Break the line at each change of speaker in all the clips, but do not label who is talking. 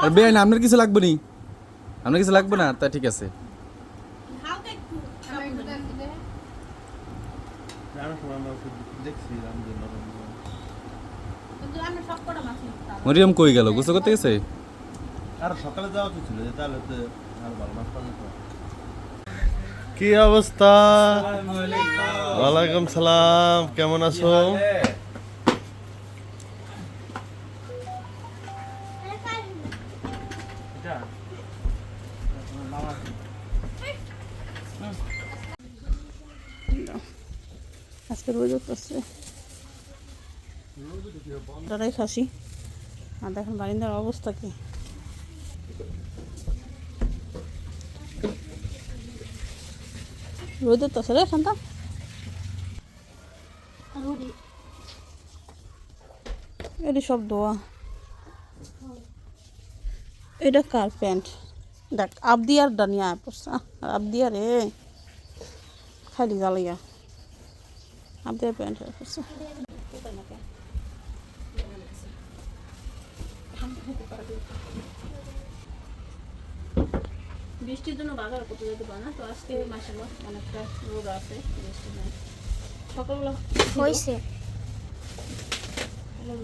আর বেআইন আপনার কিছু লাগবে নি? আপনার কিছু লাগবে না? তা ঠিক আছে। মরিয়ম কই গেল? গোসল করতে গেছে?
আর সকালে যাওয়া উচিত ছিল, তাহলে তো আর ভালো মাছ পাওয়া যেত। কি অবস্থা? ওয়ালাইকুম সালাম, কেমন আছো?
আজকে রোজ করছে দাদাই খাসি। আর দেখেন বারিন্দার অবস্থা কি। রোদ উঠতেছে রে শান্তা। এটি সব ধোয়া। এটা কার প্যান্ট? দেখ আবদিয়ার ডানিয়া পড়ছে। আবদিয়া রে খালি জ্বালিয়া আবদিয়ার প্যান্ট পড়ছে। বৃষ্টির জন্য বাজার করতে যেতে পারে না, তো আজকে মাশাআল্লাহ অনেকটা রোদ আছে, বৃষ্টি নেই। সকালবেলা হয়েছে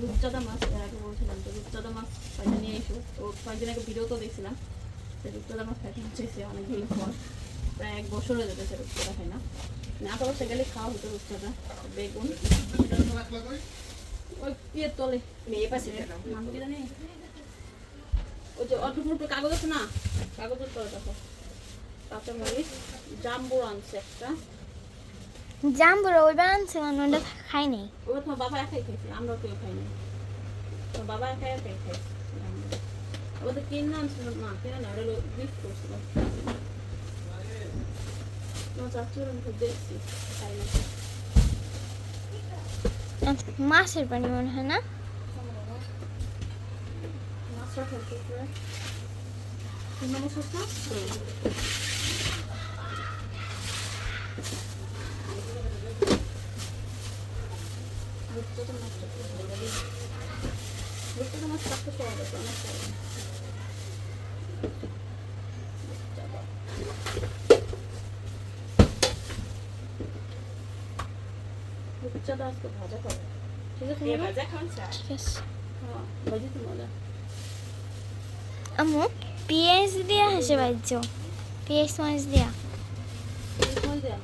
রূপচাঁদা মাছ, এর আগে বলছিলাম যে রূপচাঁদা মাছ পাইতে নিয়ে এসো। তো কয়েকদিন আগে ভিডিও তো দেখছিলাম যে রূপচাঁদা মাছ খাইতে হচ্ছে অনেকদিন পর, প্রায় 1 বছর হয়ে যেতেছে রূপচাঁদা খাই না। আটা বছর গেলে খাওয়া হতো রূপচাঁদা। বেগুন ওই ইয়ের তলে মেয়ে পাশে নাম কি জানি, ওই যে অল্প কাগজ আছে না, কাগজের তলে দেখো। কাঁচামরিচ, জাম্বুর আনছে একটা।
জাম্বুরা ওই বানানছে ওটা খাই নাই।
ওটা তোমার বাবা একাই খাইছে, আমরা কেউ খাই নাই। তোমার বাবা একাই খাইছে। ওটা কিনে আনছিল না, কিনে না, ওটা গিফট করছিল। তোমার চাচুর আমি দেখছি খাই না।
মাছের পানি মনে হয় না?
মাছটা খেলতে মাছ না মাছ কাটতে সহজ আছে অনেক সহজ। রূপচাঁদা আজকে ভাজা খাবো, ঠিক আছে? ভাজা খাওয়া
ঠিক আছে।
হ্যাঁ ভাজি তো মজা।
আমু পেঁয়াজ দিয়া হাসে বাজছো, পেঁয়াজ মাছ দিয়া।
মজা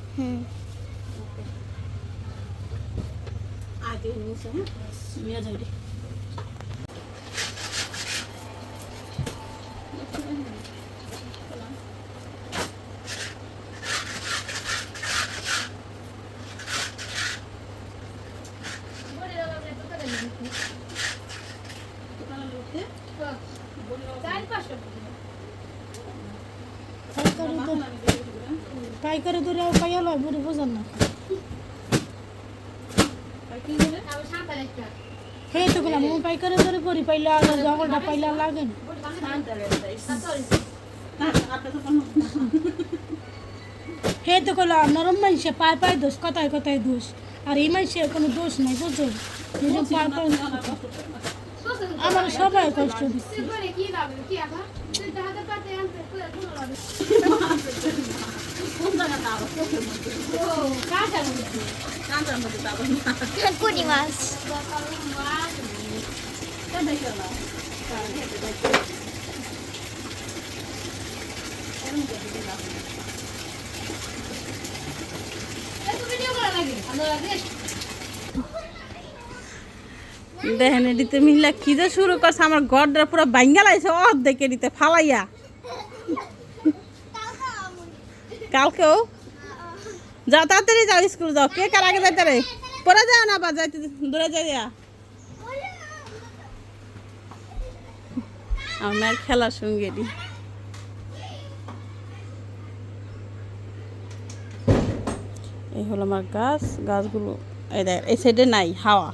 আগে নিয়েছে। হ্যাঁ মিয়া যাইডি
পাইকারি দূরে পাইয়া লয় বুড়ি বোঝান না। সেই তো গেলাম পাইকারি দূরে করি পাইলে আর জঙ্গলটা পাইলে আর লাগে না। সেই তো গেলাম নরম মানুষে পায়ে পায়ে দোষ, কথায় কথায় দোষ, আর এই মানুষের কোনো দোষ নাই বুঝছো। আমার সবাই কষ্ট দিচ্ছে।
কুড়ি মাছ
দেখেন এদিতে মিল্লা কি যে শুরু করছে, আমার ঘরটা পুরো ভাঙ্গা লাগছে অর্ধেক এদিতে ফালাইয়া। কালকেও যাও, তাড়াতাড়ি যাও, স্কুল যাও। কে কার আগে যাইতে রে? পরে যাও না, বা যাইতে দূরে যাইয়া আমার খেলার সঙ্গে এই হলো আমার গাছ। গাছগুলো এই দেখ, এই সাইডে নাই হাওয়া,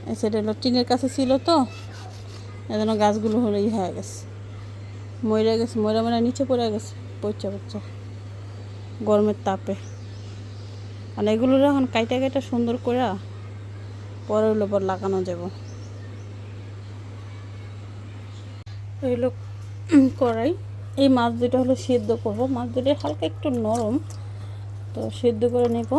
এই সাইডে হলো টিনের কাছে ছিল তো, এই জন্য গাছগুলো হলো ই হয়ে গেছে, মরে গেছে, মরে মরে নিচে পড়ে গেছে পচা পচা গরমের তাপে। আর এগুলো এখন কাইটা কাইটা সুন্দর করে পরে হলো পর লাগানো যাব। এই হলো কড়াই, এই মাছ দুটো হলো সিদ্ধ করব। মাছ দুটো হালকা একটু নরম, তো সিদ্ধ করে নেব।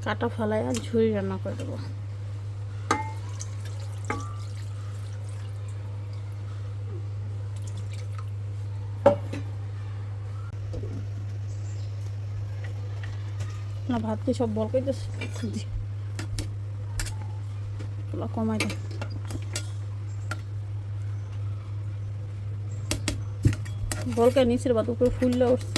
কাটা ফেলায় আর ঝুরি রান্না করে দেবো। না ভাত দিয়ে সব বল করতেছে, কমাই দেয়। বলকে নিচের ভাত উপরে ফুললে উঠছে।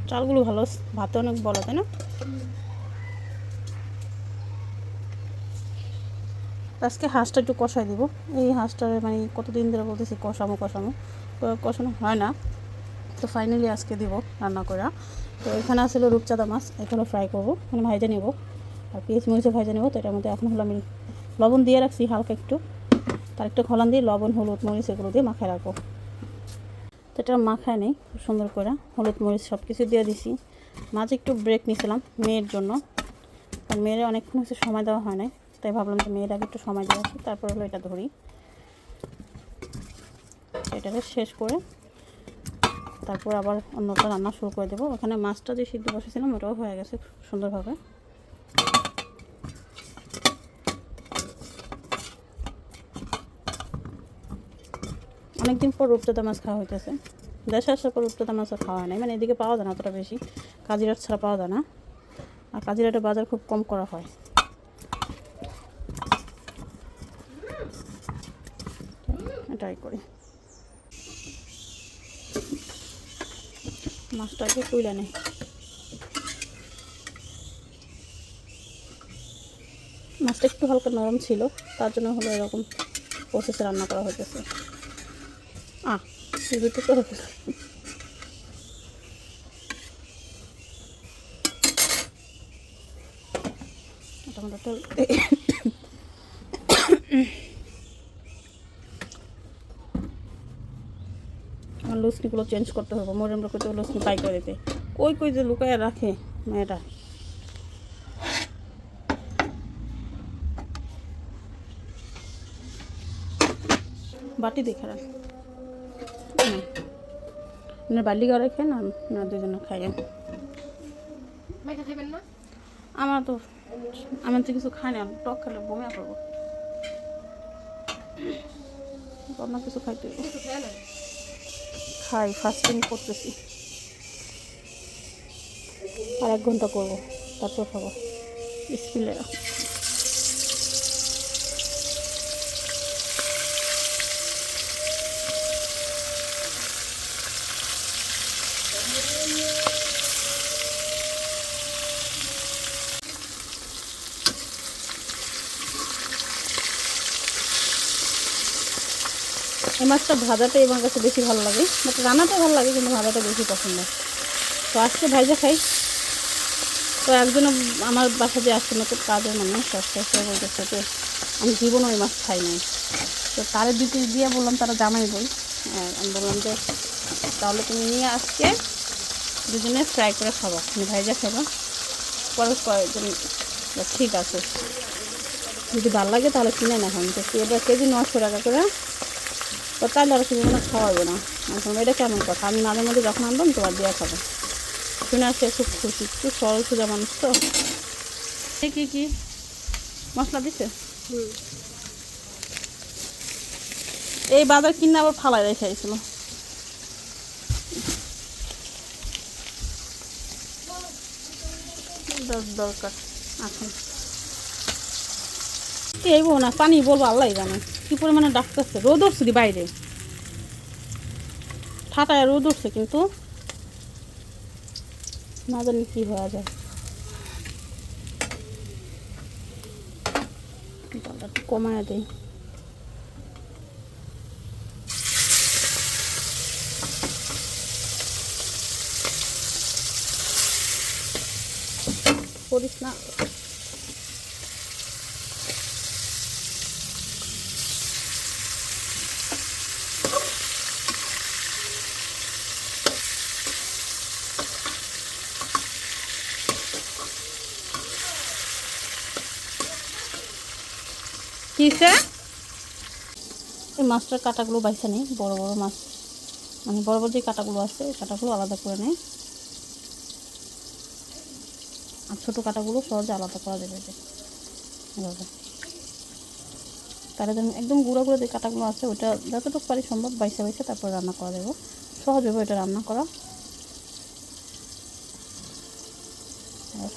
চালগুলো ভালো, ভাতে অনেক বলা, তাই না? আজকে হাঁসটা একটু কষাই দিব। এই হাঁসটার মানে কতদিন ধরে বলতেছি কষামো কষানো হয় না, তো ফাইনালি আজকে দিব রান্না করা। তো এখানে আসলে রূপচাঁদা মাছ, এখানে ফ্রাই করবো, মানে ভাইজা নেব, আর পেঁয়াজ মরিচে ভাইজা নেব। তো এটার মধ্যে এখন হলো আমি লবণ দিয়ে রাখছি হালকা একটু, তার একটু খোলান দিয়ে লবণ হলুদ মরিচ এগুলো দিয়ে মাখায় রাখবো। তো এটা মাখায় নেই খুব সুন্দর করে, হলুদ মরিচ সব কিছু দিয়ে দিছি। মাঝে একটু ব্রেক নিয়েছিলাম মেয়ের জন্য, কারণ মেয়ের অনেকক্ষণ হচ্ছে সময় দেওয়া হয় না, তাই ভাবলাম যে মেয়ের আগে একটু সময় দেওয়া আছে, তারপর হলো এটা ধরি। এটাকে শেষ করে তারপর আবার অন্যটা রান্না শুরু করে দেবো। ওখানে মাছটা যে সিদ্ধ বসেছিলাম ওটাও হয়ে গেছে সুন্দরভাবে। অনেকদিন পর রূপচাঁদা মাছ খাওয়া হইতেছে। দেশে আসার পর রূপচাঁদা মাছ আর খাওয়া নাই, মানে এদিকে পাওয়া যায় না অতটা বেশি, কাজিরাট ছাড়া পাওয়া যায় না, আর কাজিরাটের বাজার খুব কম করা হয়। এটাই করি। মাছটাকে তুলে নেই। মাছটা একটু হালকা নরম ছিল, তার জন্য হলো এরকম প্রসেসে রান্না করা হইতেছে। দুটো তো তো আমার লুচনিগুলো চেঞ্জ করতে হবে। মোরেমরা করতে লুচনি পাই করে দিতে, কই যে লুকায় রাখে মেয়েটা। বাটি দেখে রাখ না, বালি করে খেয়ে না দুজনে খাই। আমার তো কিছু খাই না, টক খেলে বমি করবো, আপনার কিছু খাইতে খাই। ফাস্টিং করতেছি, আর 1 ঘন্টা করবো, তারপর খাবো। বিসমিল্লাহ। এই মাছটা ভাজাটাই আমার কাছে বেশি ভালো লাগে, বাট রান্নাটা ভালো লাগে, কিন্তু ভাজাটা বেশি পছন্দ। তো আজকে ভাইজা খাই। তো একজন আমার বাসা দিয়ে আসছে নতুন কাজের মানুষ, সে বলতেছে যে আমি জীবনে ওই মাছ খাই নাই। তো তারা দিয়ে বললাম তারা জামাই বই, আমি বললাম যে তাহলে তুমি নিয়ে আজকে দুজনে ফ্রাই করে খাবো, তুমি ভাইজা খাবো। পরে কয়েকজন ঠিক আছে, যদি ভালো লাগে তাহলে কিনে না খান। তো এবার কেজি 900 টাকা করে, তো তাহলে আর কিছু মনে খাওয়াবো না। এখন এটা কেমন কথা, আমি মাঝে মধ্যে যখন আনলাম তোমার দিয়ে খাবো। শুনে আসছে খুব খুশি, খুব সরল সোজা মানুষ। তো কি মশলা দিচ্ছে, এই বাজার কিনে আবার ফালাই রেখে আইছিল। দরকার এখন এইবো না, পানি বলবো আল্লাহ জানে কি পরিমাণে ডাকতেছে। রোদ উঠছে দি বাইরে, ঠাটায় রোদ উঠছে, কিন্তু না জানি কি হওয়া যায়। একটু কমায় দেয়। করিস না, কিসে এই মাছটার কাঁটাগুলো বাইসা নেই, বড় বড় মাছ মানে বড় বড় যে কাঁটাগুলো আছে এই কাঁটাগুলো আলাদা করে নেই, আর ছোটো কাঁটাগুলো সহজে আলাদা করা যাবে যে এভাবে। তার জন্য একদম গুঁড়ো গুঁড়ো যে কাঁটাগুলো আছে ওটা যতটুকু পারি সম্ভব বাইসা বাইসা তারপর রান্না করা দেবো, সহজ হবে এটা রান্না করা,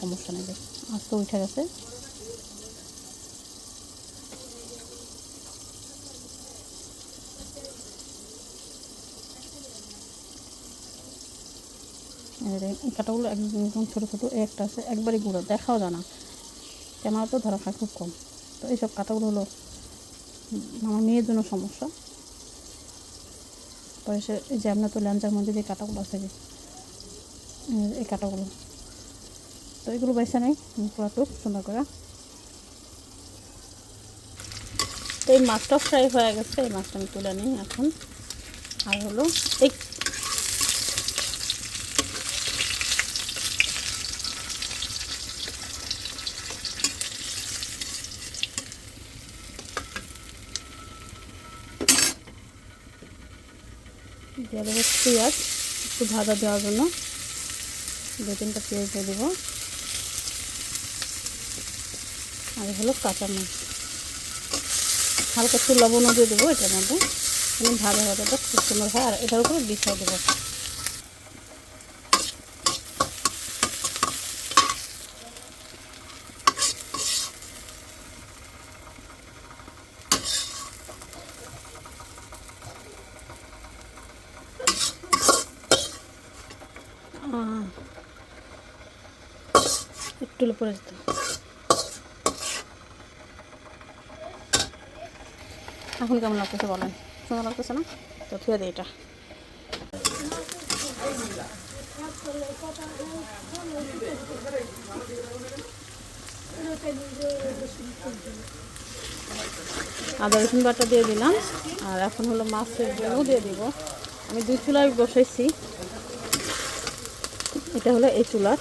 সমস্যা নেই। আজ তো উঠে গেছে, এই কাঁটাগুলো একদম ছোটো ছোটো, একটা আছে একবারই গুঁড়ো, দেখাও যায় না, ক্যামেরা তো ধরা খায় খুব কম। তো এইসব কাঁটাগুলো হলো আমার মেয়ের জন্য সমস্যা। পরে সে যে আপনার তো ল্যাঞ্চার মধ্যে যে কাঁটাগুলো আছে যে এই কাঁটাগুলো, তো এগুলো বাইসা নেই পুরাটুক সুন্দর করে। তো এই মাছটা ফ্রাই হয়ে গেছে, এই মাছটা আমি তুলে নিই এখন। আর হলো এই দিয়ে দেবো পেঁয়াজ, একটু ভাজা দেওয়ার জন্য 2-3টা পেঁয়াজ দিয়ে দেবো। আর হলো কাঁচামরিচ, হালকা একটু লবণও দিয়ে দেবো এটার মধ্যে, ভাজা ভাজাটা খুব সুন্দর হয়। আর এটার উপরে বিছাই দেবো। একটু উপরে যেতে এখন কেমন লাগতেছে বলেন, সুন্দর লাগতেছে না? তো থুয়ে দিই এটা। আদা রসুন বাটা দিয়ে দিলাম, আর এখন হলো মাছের জন্য দিয়ে দিব। আমি 2 চুলায় বসাইছি, এটা হলো এই চুলার,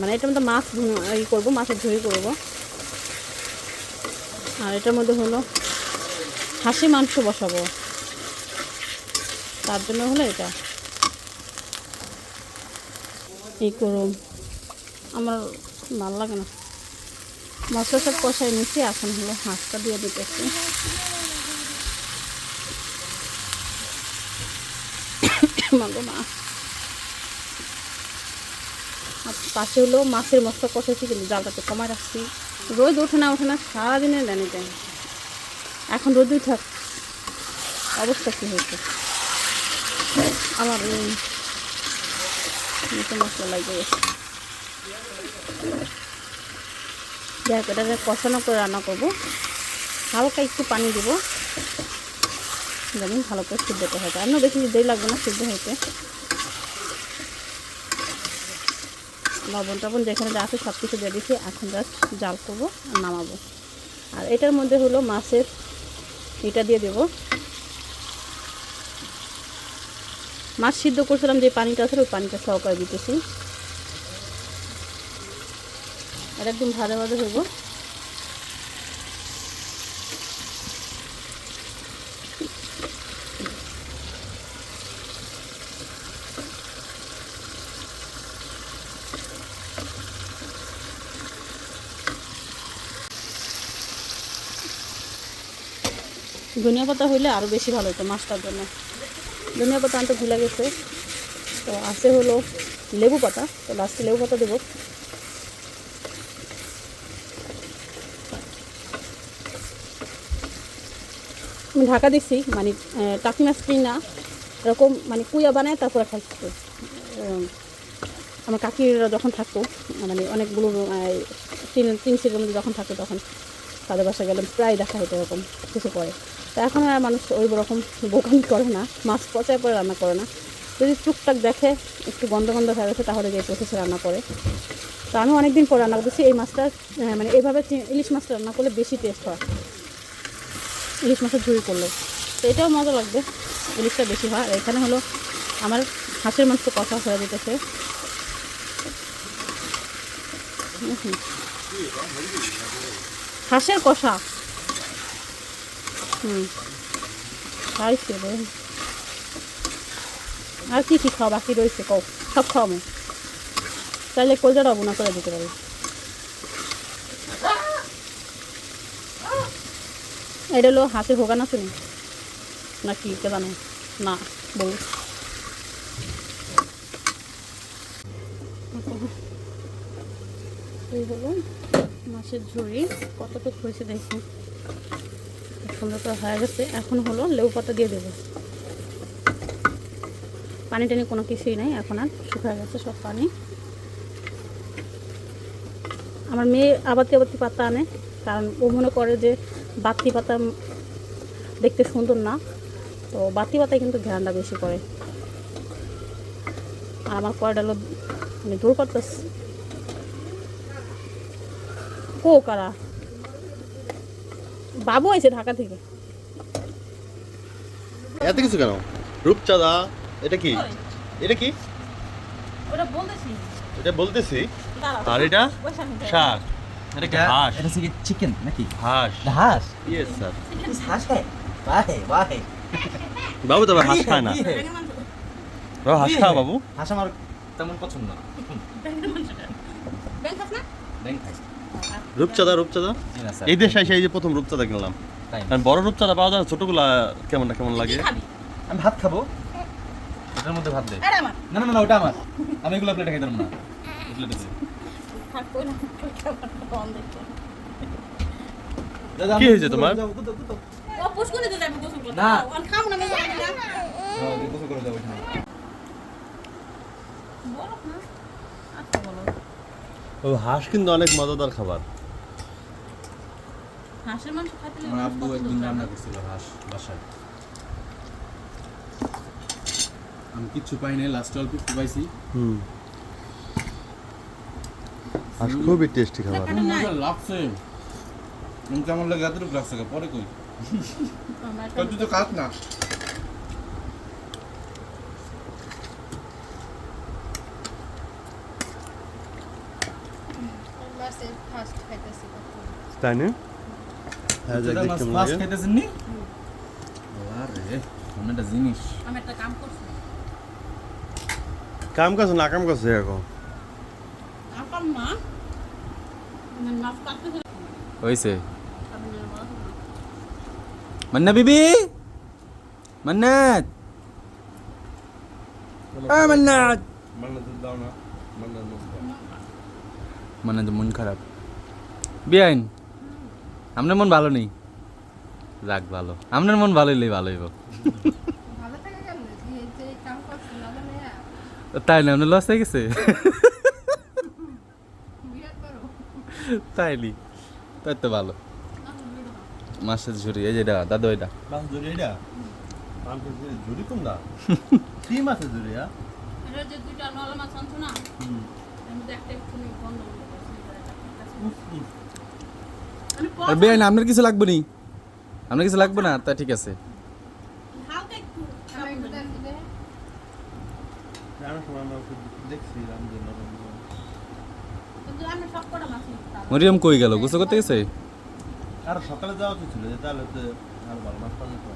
মানে এটার মধ্যে মাছ করবো, মাছের ঝুড়ি করবো। আর এটার মধ্যে হলো হাঁসি মাংস বসাবো, তার জন্য হলো এটা এই করুম, আমার ভালো লাগে না। মশলা সব কষাই নিচ্ছি, এখন হলো হাঁসটা দিয়ে দিতেছি। মাগো মা, আর পাশে হলো মাছের মশলা কষাইছি, কিন্তু জালটাতে কমায় রাখছি। রোদ ওঠে না সারাদিনে জানি যায়, এখন রোদ উঠাক অবস্থা কী হয়েছে আমার, নিচে মশলা লাগে গেছে। দেখ এটা কষানো করে রান্না করবো, হালকা একটু পানি দেবো, জানি ভালো করে সিদ্ধটা হয়তো, আমিও বেশি দেরি লাগবে না সিদ্ধ হইতে। লবণ টবণ যেখানে যা আছে সব কিছু দিয়ে দিচ্ছি, এখন জাস্ট জাল করবো আর নামাবো। আর এটার মধ্যে হলো মাছের এটা দিয়ে দেবো, মাছ সিদ্ধ করছিলাম যে পানিটা আছে ওই পানিটা সহকারে দিতেছি। এটা একদম ভাজা ভাজা হইব। ধনিয়া পাতা হইলে আরও বেশি ভালো হতো মাছটার জন্য, ধনিয়া পাতা আনতে ভুলে গেছে। তো আছে হলো লেবু পাতা, তো লাস্টে লেবু পাতা দেবো। আমি ঢাকা দিচ্ছি, মানে টাকি মাছ কিনি না, এরকম মানে কুইয়া বানায় তারপরে খাইতে। আমার কাকিরা যখন থাকতো, মানে অনেকগুলো 3 সিটের মধ্যে যখন থাকতো, তখন তাদের বাসা গেলাম প্রায় দেখা হতো এরকম কিছু করে। তো এখন আর মানুষ ওই রকম বোকামি করে না, মাছ পচায় পরে রান্না করে না। যদি টুকটাক দেখে একটু গন্ধ গন্ধ হয়ে গেছে তাহলে যে প্রসেসে রান্না করে। তো আমি অনেকদিন পর রান্না করতেছি এই মাছটা, মানে এইভাবে ইলিশ মাছটা রান্না করলে বেশি টেস্ট হয়, ইলিশ মাছের ঝুড়ি করলে। তো এটাও মজা লাগবে, ইলিশটা বেশি হয়। আর এখানে হলো আমার হাঁসের মাংস কষা হয়ে যেতেছে। হাঁসের কষা খাইছে রে। আর কি কি খাওয়া বাকি রয়েছে কও, সব খাওয়াবো। চাইলে কলজাটা বোনা করে দিতে পারি। এটা হলো হাঁসের ভোগান আছে নাকি কে জানো না বল। এই হলো মাছের ঝুড়ি, কতটুকু হয়েছে দেখি, সুন্দর করে হয়ে গেছে। এখন হলো লেবু পাতা দিয়ে দেবো। পানি টানি কোনো কিছুই নাই, এখন আর শুকিয়ে গেছে সব পানি। আমার মেয়ে আবাতি আবাতি পাতা আনে, কারণ ও মনে করে যে বাতি পাতা দেখতে সুন্দর না, তো বাতি পাতায় কিন্তু ঘ্রাণটা বেশি করে। আর আমার কয়টা হলো মানে দূর করতেছে। ও কারা বাবু আছে ঢাকা থেকে।
এত কিছু কেন? রূপচাঁদা, এটা কি? এটা কি?
ওটা বলতেছি,
এটা বলতেছি। আর এটা শাক, এটা কি হাঁস?
এটা হচ্ছে চিকেন নাকি?
হাঁস।
হাঁস?
Yes sir.
হাঁস খায়? বাহে বাহে।
বাবু তবে হাঁস খায় না। বাবু হাঁস খাও বাবু।
হাঁস আমার তেমন পছন্দ না।
ব্যাংক না
ব্যাং খাই।
রূপচাঁদা, রূপচাঁদা
জি না স্যার।
এই দেশে এসে এই যে প্রথম রূপচাঁদা কিনলাম।
তাই না?
আর বড় রূপচাঁদা পাওয়া যায়, ছোটগুলা কেমন লাগে?
খাবি?
আমি ভাত খাবো, এটার মধ্যে ভাত দে।
এটা আমার
না না না, ওটা আমার। আমি এগুলো প্লেটে খাইতাম না। এগুলো দে।
থাক কই না কম দেখতে।
দাদা,
কি হয়েছে তোমার?
যাও, যাও, যাও।
ও পুশ করে দিতে যাবে গোসল করতে।
না।
অন খাবো না মেয়ে না।
হ্যাঁ, গোসল করে যাও ওখানে।
বলো না। আচ্ছা বলো।
ও হাঁস কিন্তু অনেক মজাদার খাবার।
হাঁসের মাংস খাইতে
আমার আব্বু একদিন রান্না করছিল হাঁস বাসায়। আমি কিচ্ছু পাই নাই, লাস্টে অল্প একটু পাইছি।
হাঁস খুবই টেস্টি খাবার।
খুব মজা লাগছে। কিন্তু আমার লাগে এতটুকু লাগছে, পরে কই তুই তো খাস না।
তাই না? হ্যাঁ, যাক দেখতে মনে
মাছ
লাগে।
খাইতেছেন নি? আরে অন্য একটা জিনিস।
আমি একটা কাম করছি।
কাম করছে না কাম করছে এখন?
আপাম না। মানে মাছ কাটতে
হয়েছে। মান্না বিবি, মান্নাত, মান্নাত। মান্নাত মন খারাপ। বিআইন, আপনার মন ভালো নেই? যাক ভালো, আপনার মন ভালো হইলেই ভালো হইব। তাই না, আপনার লস হয়ে গেছে? তাই নি? তাই তো ভালো। মাছের ঝুড়ি, এই যেটা দাদু, এটা
মাছ ধরি এটা? মাছের ঝুড়ি কোনটা? কি মাছের ঝুড়ি?
এটা যে দুইটা নলা মাছ আনছো না, এর মধ্যে একটা একটু গন্ধ আমি
আর বিআইন, আপনার কিছু লাগবে নি? আপনার কিছু লাগবে না? তা ঠিক আছে।
হালকা একটু কিন্তু আমি সব কটা মাছ নিতাম।
মরিয়ম কই গেল? গোসল করতে গেছে?
আর সকালে যাওয়া উচিত ছিল, তাহলে তো আর ভালো মাছ পাওয়া যেত।